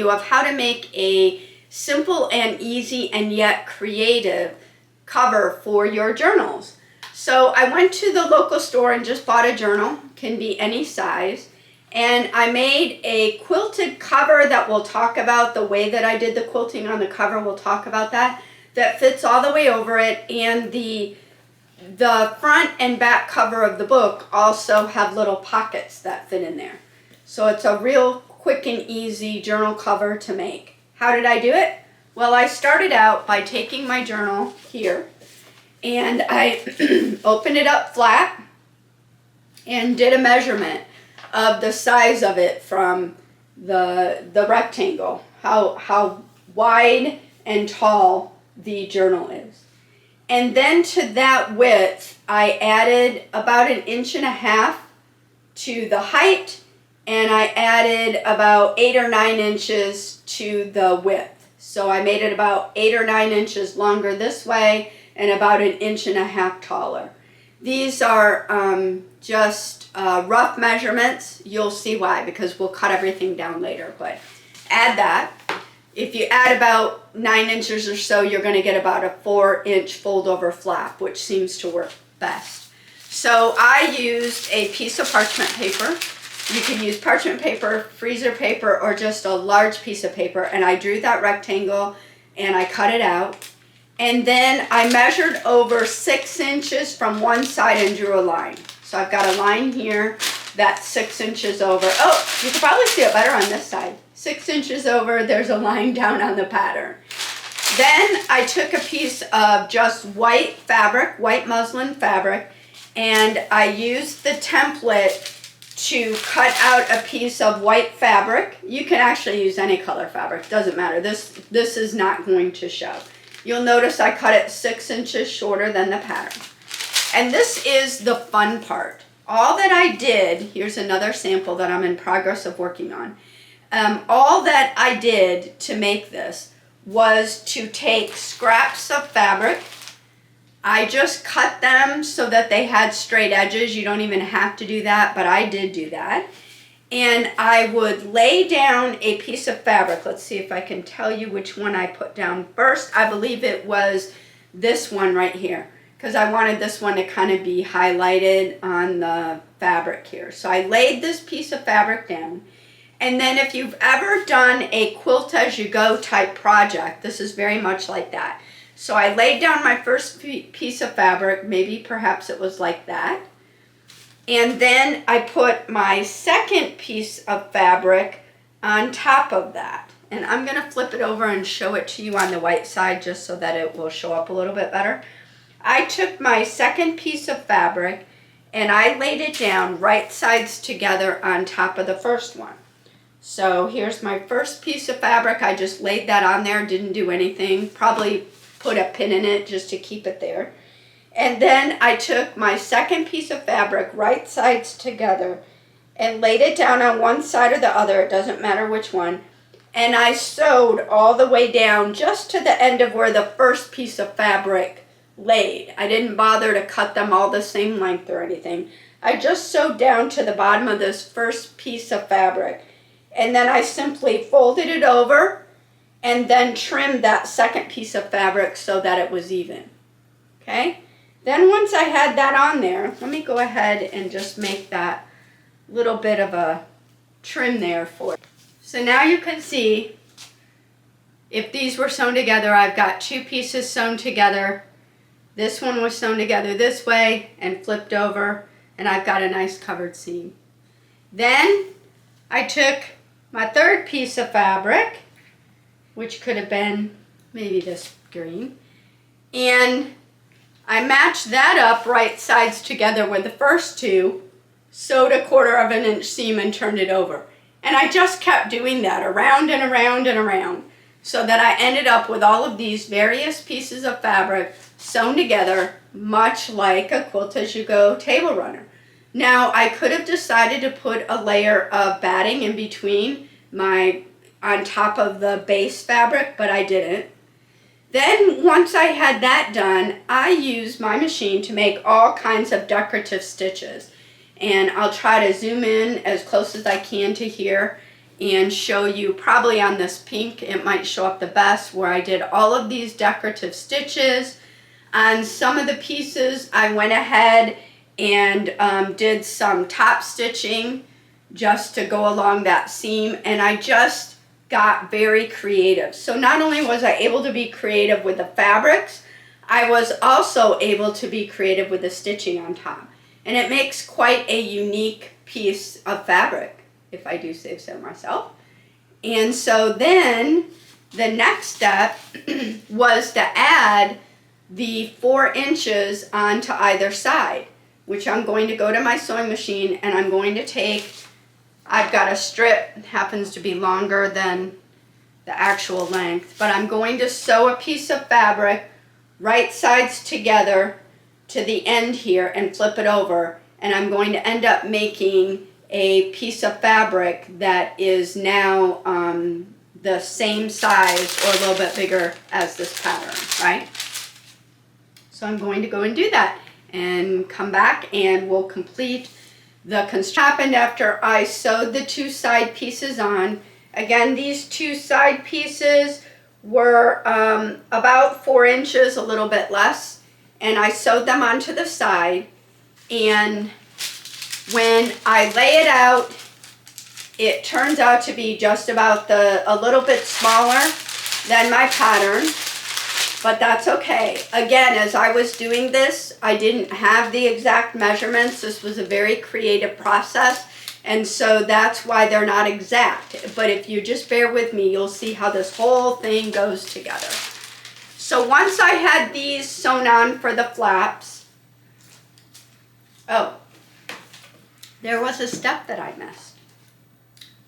you of how to make a simple and easy and yet creative cover for your journals. So I went to the local store and just bought a journal, can be any size, and I made a quilted cover that we'll talk about. The way that I did the quilting on the cover, we'll talk about that fits all the way over it, and the front and back cover of the book also have little pockets that fit in there. So it's a real quick and easy journal cover to make. How did I do it? Well, I started out by taking my journal here and I opened it up flat and did a measurement of the size of it from the rectangle, how wide and tall the journal is. And then to that width, I added about 1.5 inches to the height, and I added about 8 or 9 inches to the width. So I made it about 8 or 9 inches longer this way and about 1.5 inches taller. These are just rough measurements. You'll see why, because we'll cut everything down later, but add that. If you add about 9 inches or so, you're going to get about a 4-inch fold over flap, which seems to work best. So I used a piece of parchment paper. You can use parchment paper, freezer paper, or just a large piece of paper. And I drew that rectangle and I cut it out. And then I measured over 6 inches from one side and drew a line. So I've got a line here that's 6 inches over. Oh, you can probably see it better on this side. 6 inches over, there's a line down on the pattern. Then I took a piece of just white fabric, white muslin fabric, and I used the template to cut out a piece of white fabric. You can actually use any color fabric, doesn't matter. This is not going to show. You'll notice I cut it 6 inches shorter than the pattern. And this is the fun part. All that I did, here's another sample that I'm in progress of working on. All that I did to make this was to take scraps of fabric. I just cut them so that they had straight edges. You don't even have to do that, but I did do that. And I would lay down a piece of fabric. Let's see if I can tell you which one I put down first. I believe it was this one right here, because I wanted this one to kind of be highlighted on the fabric here. So I laid this piece of fabric down. And then if you've ever done a quilt as you go type project, this is very much like that. So I laid down my first piece of fabric, maybe perhaps it was like that. And then I put my second piece of fabric on top of that. And I'm going to flip it over and show it to you on the white side just so that it will show up a little bit better. I took my second piece of fabric and I laid it down right sides together on top of the first one. So here's my first piece of fabric. I just laid that on there, didn't do anything. Probably put a pin in it just to keep it there. And then I took my second piece of fabric right sides together and laid it down on one side or the other, it doesn't matter which one. And I sewed all the way down just to the end of where the first piece of fabric laid. I didn't bother to cut them all the same length or anything. I just sewed down to the bottom of this first piece of fabric. And then I simply folded it over and then trimmed that second piece of fabric so that it was even. Okay? Then once I had that on there, let me go ahead and just make that little bit of a trim there for it. So now you can see if these were sewn together, I've got two pieces sewn together. This one was sewn together this way and flipped over, and I've got a nice covered seam. Then I took my third piece of fabric, which could have been maybe this green, and I matched that up right sides together with the first two, sewed 1/4 inch seam and turned it over. And I just kept doing that around and around and around so that I ended up with all of these various pieces of fabric sewn together, much like a quilt as you go table runner. Now I could have decided to put a layer of batting in between on top of the base fabric, but I didn't. Then once I had that done, I used my machine to make all kinds of decorative stitches. And I'll try to zoom in as close as I can to here. and show you, probably on this pink it might show up the best, where I did all of these decorative stitches. On some of the pieces I went ahead and did some top stitching just to go along that seam, and I just got very creative. So not only was I able to be creative with the fabrics, I was also able to be creative with the stitching on top. And it makes quite a unique piece of fabric, if I do say so myself. And so then the next step was to add the 4 inches onto either side, which I'm going to go to my sewing machine and I'm going to take, I've got a strip that happens to be longer than the actual length, but I'm going to sew a piece of fabric right sides together to the end here and flip it over, and I'm going to end up making a piece of fabric that is now the same size or a little bit bigger as this pattern, right? So I'm going to go and do that and come back and we'll complete the construction. Happened after I sewed the 2 side pieces on. Again, these 2 side pieces were about 4 inches, a little bit less, and I sewed them onto the side, and when I lay it out, it turns out to be just about a little bit smaller than my pattern, but that's okay. Again, as I was doing this, I didn't have the exact measurements. This was a very creative process, and so that's why they're not exact. But if you just bear with me, you'll see how this whole thing goes together. So once I had these sewn on for the flaps, oh, there was a step that I missed.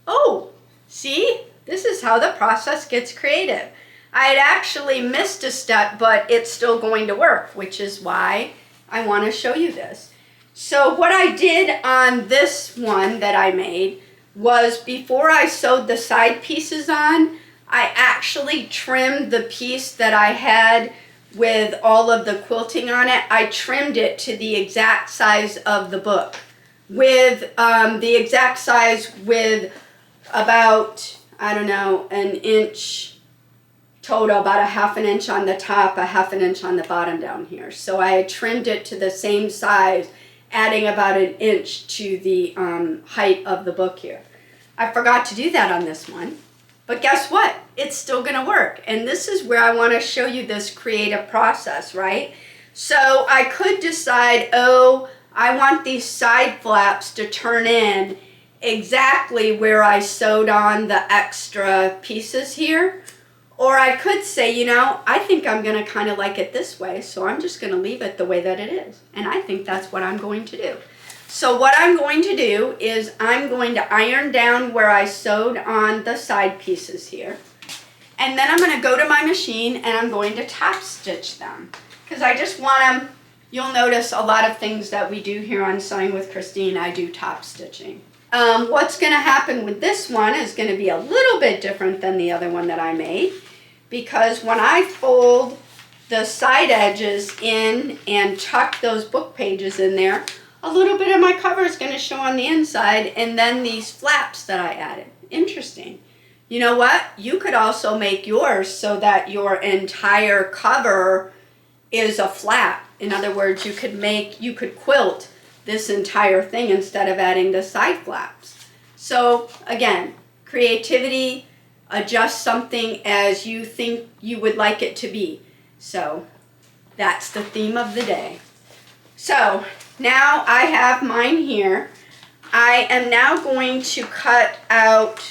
Oh, see? This is how the process gets creative. I had actually missed a step, but it's still going to work, which is why I want to show you this. So what I did on this one that I made was, before I sewed the side pieces on, I actually trimmed the piece that I had with all of the quilting on it. I trimmed it to the exact size of the book, with the exact size with about, I don't know, an inch total, about a 1/2 inch on the top, a 1/2 inch on the bottom down here. So I had trimmed it to the same size, adding about an inch to the height of the book here. I forgot to do that on this one, but guess what? It's still gonna work. And this is where I wanna show you this creative process, right? So I could decide, oh, I want these side flaps to turn in exactly where I sewed on the extra pieces here. Or I could say, you know, I think I'm going to kind of like it this way, so I'm just going to leave it the way that it is. And I think that's what I'm going to do. So what I'm going to do is I'm going to iron down where I sewed on the side pieces here. And then I'm going to go to my machine and I'm going to top stitch them. Because I just want them, you'll notice a lot of things that we do here on Sewing with Kristene, I do top stitching. What's going to happen with this one is going to be a little bit different than the other one that I made, because when I fold the side edges in and tuck those book pages in there, a little bit of my cover is going to show on the inside, and then these flaps that I added. Interesting. You know what? You could also make yours so that your entire cover is a flap. In other words, you could quilt this entire thing instead of adding the side flaps. So again, creativity, adjust something as you think you would like it to be. So that's the theme of the day. So now I have mine here. I am now going to cut out,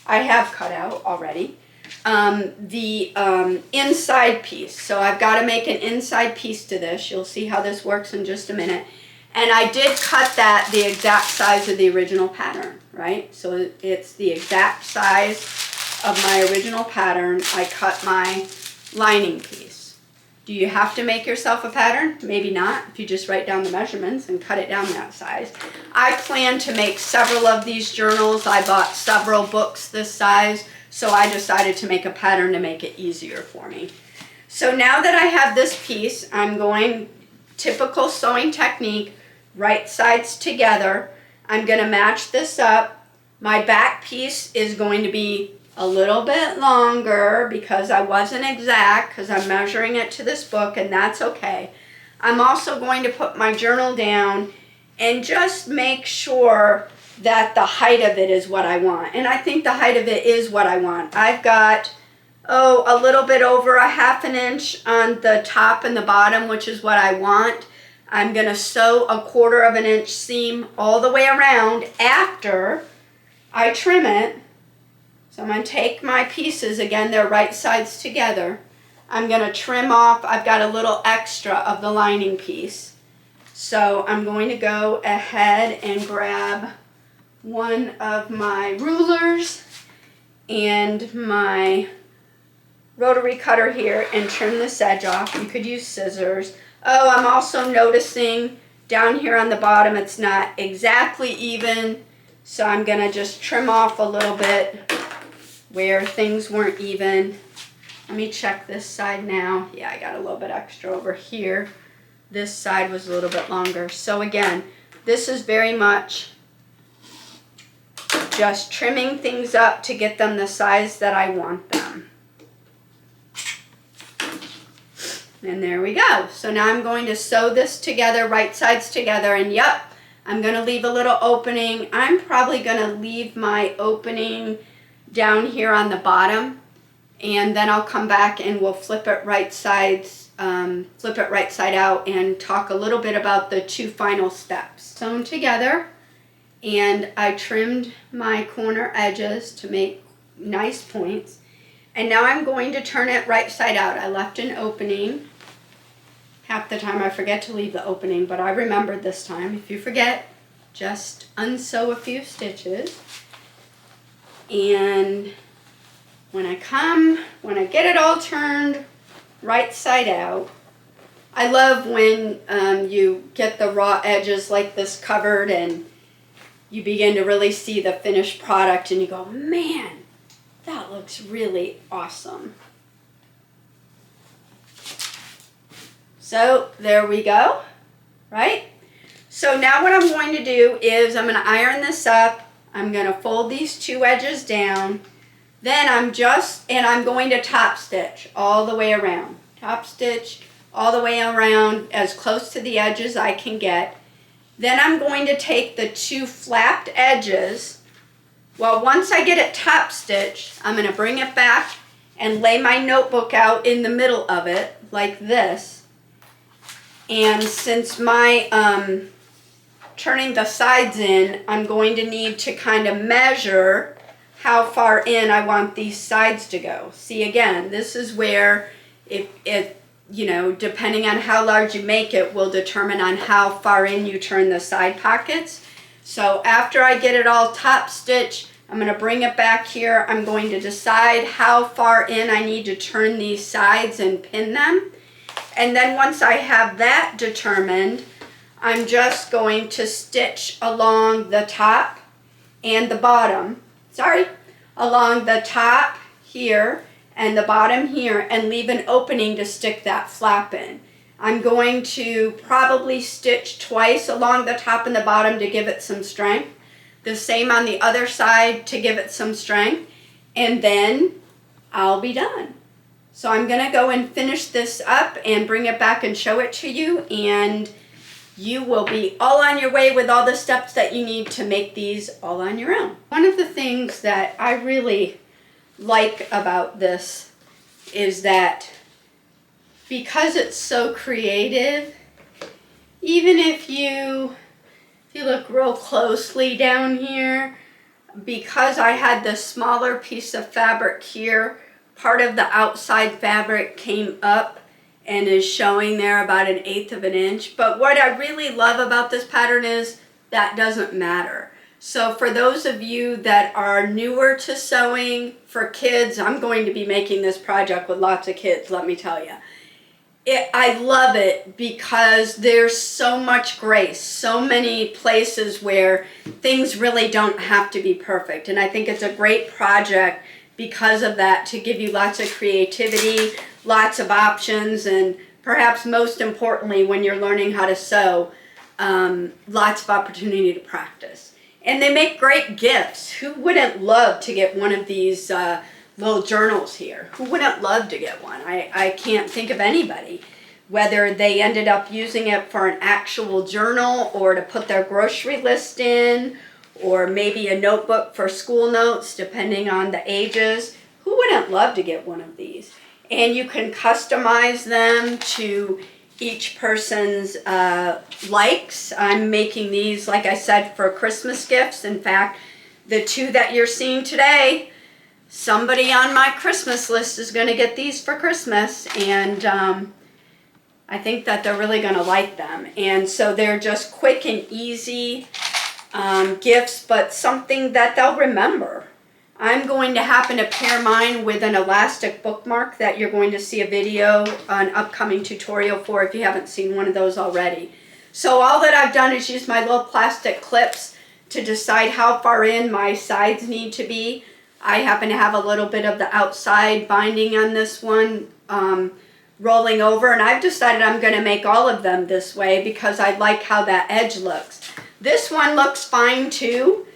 I have cut out already, the inside piece. So I've got to make an inside piece to this. You'll see how this works in just a minute. And I did cut that the exact size of the original pattern, right? So it's the exact size of my original pattern. I cut my lining piece. Do you have to make yourself a pattern? Maybe not, if you just write down the measurements and cut it down that size. I plan to make several of these journals. I bought several books this size, so I decided to make a pattern to make it easier for me. So now that I have this piece, I'm going, typical sewing technique, right sides together. I'm going to match this up My back piece is going to be a little bit longer because I wasn't exact, because I'm measuring it to this book, and that's okay. I'm also going to put my journal down and just make sure that the height of it is what I want. And I think the height of it is what I want. I've got, a little bit over a ½ inch on the top and the bottom, which is what I want. I'm going to sew a ¼ inch seam all the way around after I trim it. So I'm going to take my pieces, again, they're right sides together. I'm going to trim off, I've got a little extra of the lining piece. So I'm going to go ahead and grab one of my rulers and my rotary cutter here and trim this edge off. You could use scissors. Oh, I'm also noticing down here on the bottom it's not exactly even, so I'm going to just trim off a little bit where things weren't even. Let me check this side now. Yeah, I got a little bit extra over here. This side was a little bit longer. So again, this is very much just trimming things up to get them the size that I want them. And there we go. So now I'm going to sew this together, right sides together, and yep, I'm going to leave a little opening. I'm probably going to leave my opening down here on the bottom, and then I'll come back and we'll flip it right side out and talk a little bit about the 2 final steps. Sewn together, and I trimmed my corner edges to make nice points, and now I'm going to turn it right side out. I left an opening. Half the time I forget to leave the opening, but I remembered this time. If you forget, just unsew a few stitches. And when I get it all turned right side out, I love when you get the raw edges like this covered and you begin to really see the finished product and you go, man, that looks really awesome. So there we go, right? So now what I'm going to do is I'm going to iron this up. I'm going to fold these 2 edges down. Then I'm going to top stitch all the way around. Top stitch all the way around as close to the edge as I can get. Then I'm going to take the 2 flapped edges. Well, once I get it top stitched, I'm going to bring it back and lay my notebook out in the middle of it like this. And since my turning the sides in, I'm going to need to kind of measure how far in I want these sides to go. See, again, this is where depending on how large you make it will determine on how far in you turn the side pockets. So after I get it all top stitched, I'm going to bring it back here. I'm going to decide how far in I need to turn these sides and pin them. And then once I have that determined, I'm just going to stitch along the top and the bottom. Along the top here and the bottom here, and leave an opening to stick that flap in. I'm going to probably stitch twice along the top and the bottom to give it some strength. The same on the other side to give it some strength. And then I'll be done. So I'm going to go and finish this up and bring it back and show it to you, and you will be all on your way with all the steps that you need to make these all on your own. One of the things that I really like about this is that because it's so creative, even if you look real closely down here, because I had this smaller piece of fabric here, part of the outside fabric came up and is showing there about 1/8 of an inch. But what I really love about this pattern is that doesn't matter. So for those of you that are newer to sewing, for kids, I'm going to be making this project with lots of kids, let me tell you. I love it because there's so much grace, so many places where things really don't have to be perfect. And I think it's a great project because of that, to give you lots of creativity, lots of options, and perhaps most importantly, when you're learning how to sew, lots of opportunity to practice. And they make great gifts. Who wouldn't love to get one of these little journals here? Who wouldn't love to get one? I can't think of anybody. Whether they ended up using it for an actual journal or to put their grocery list in, or maybe a notebook for school notes, depending on the ages. Who wouldn't love to get one of these? And you can customize them to each person's likes. I'm making these, like I said, for Christmas gifts. In fact, the two that you're seeing today, somebody on my Christmas list is going to get these for Christmas, and I think that they're really going to like them. And so they're just quick and easy gifts, but something that they'll remember. I'm going to happen to pair mine with an elastic bookmark that you're going to see a video, an upcoming tutorial for if you haven't seen one of those already. So all that I've done is use my little plastic clips to decide how far in my sides need to be. I happen to have a little bit of the outside binding on this one rolling over, and I've decided I'm going to make all of them this way because I like how that edge looks. This one looks fine too.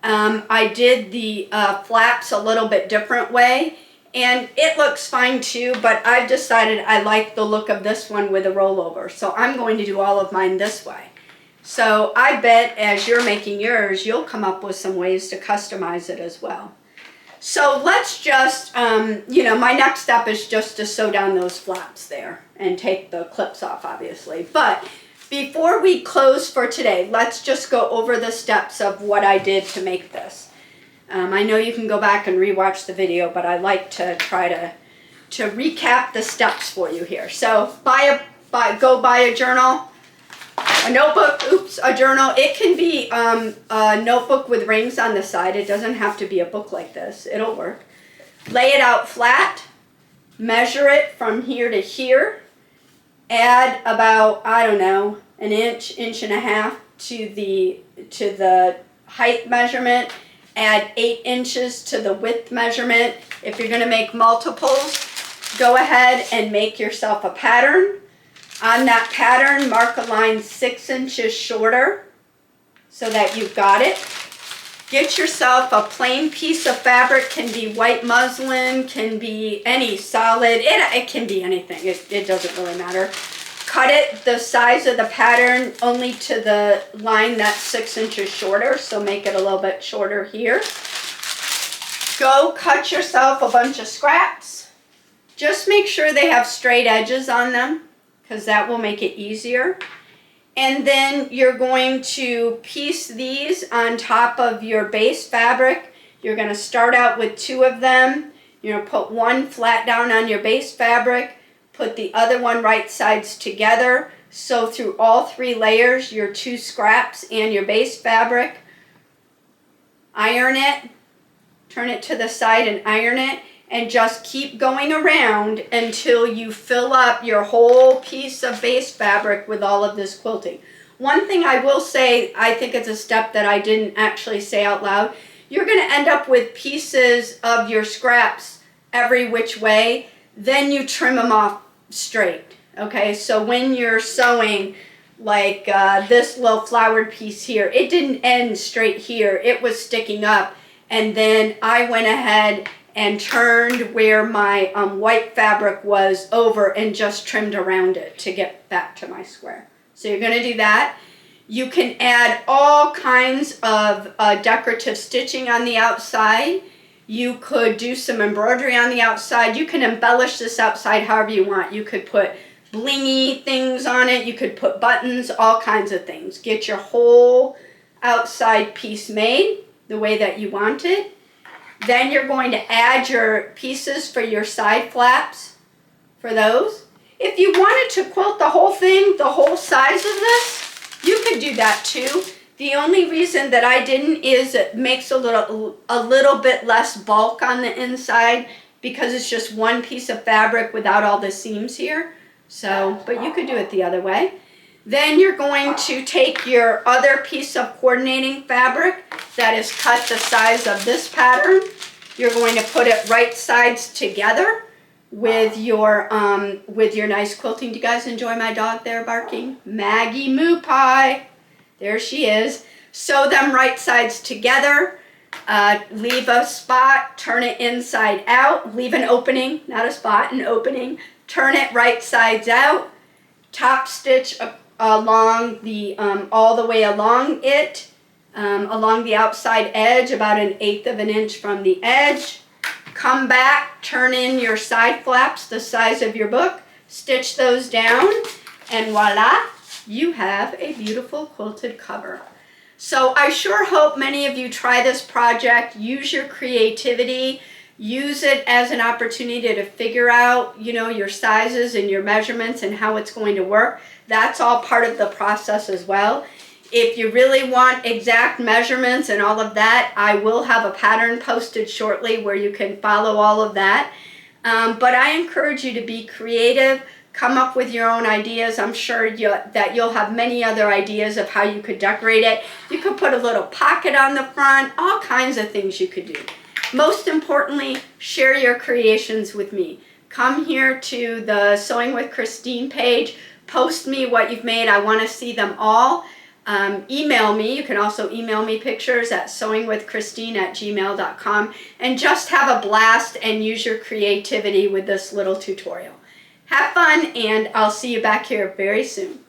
I did the flaps a little bit different way, and it looks fine too, but I've decided I like the look of this one with a rollover, so I'm going to do all of mine this way. So I bet as you're making yours, you'll come up with some ways to customize it as well. So let's just, my next step is just to sew down those flaps there and take the clips off, obviously. But before we close for today, let's just go over the steps of what I did to make this. I know you can go back and rewatch the video, but I like to try to recap the steps for you here. So go buy a journal, a notebook, a journal. It can be a notebook with rings on the side. It doesn't have to be a book like this. It'll work. Lay it out flat, measure it from here to here. Add about, I don't know, an inch, inch and a half to the height measurement. Add 8 inches to the width measurement. If you're going to make multiples, go ahead and make yourself a pattern. On that pattern, mark a line 6 inches shorter so that you've got it. Get yourself a plain piece of fabric. Can be white muslin, can be any solid, it can be anything, it doesn't really matter. Cut it the size of the pattern only to the line that's 6 inches shorter, so make it a little bit shorter here. Go cut yourself a bunch of scraps. Just make sure they have straight edges on them, because that will make it easier. And then you're going to piece these on top of your base fabric. You're going to start out with 2 of them. You're going to put one flat down on your base fabric, put the other one right sides together. Sew through all 3 layers, your 2 scraps and your base fabric. Iron it, turn it to the side and iron it. And just keep going around until you fill up your whole piece of base fabric with all of this quilting. One thing I will say, I think it's a step that I didn't actually say out loud. You're going to end up with pieces of your scraps every which way. Then you trim them off straight. Okay, so when you're sewing, like this little flowered piece here, it didn't end straight here. It was sticking up. And then I went ahead and turned where my white fabric was over and just trimmed around it to get back to my square. So you're going to do that. You can add all kinds of decorative stitching on the outside. You could do some embroidery on the outside. You can embellish this outside however you want. You could put blingy things on it. You could put buttons, all kinds of things. Get your whole outside piece made the way that you want it. Then you're going to add your pieces for your side flaps for those. If you wanted to quilt the whole thing, the whole size of this, you could do that too. The only reason that I didn't is it makes a little bit less bulk on the inside because it's just one piece of fabric without all the seams here. So, but you could do it the other way. Then you're going to take your other piece of coordinating fabric that is cut the size of this pattern. You're going to put it right sides together with your nice quilting. Do you guys enjoy my dog there barking? Maggie Moo Pie. There she is. Sew them right sides together. Leave a spot, turn it inside out, leave an opening, not a spot, an opening, turn it right sides out, top stitch along the, all the way along it, along the outside edge, about 1/8 of an inch from the edge. Come back, turn in your side flaps the size of your book, stitch those down, and voila, you have a beautiful quilted cover. So I sure hope many of you try this project, use your creativity, use it as an opportunity to figure out, you know, your sizes and your measurements and how it's going to work. That's all part of the process as well. If you really want exact measurements and all of that, I will have a pattern posted shortly where you can follow all of that. But I encourage you to be creative. Come up with your own ideas. I'm sure that you'll have many other ideas of how you could decorate it. You could put a little pocket on the front, all kinds of things you could do. Most importantly, share your creations with me. Come here to the Sewing with Kristene page, post me what you've made. I want to see them all. Email me. You can also email me pictures at sewingwithkristene@gmail.com, and just have a blast and use your creativity with this little tutorial. Have fun, and I'll see you back here very soon.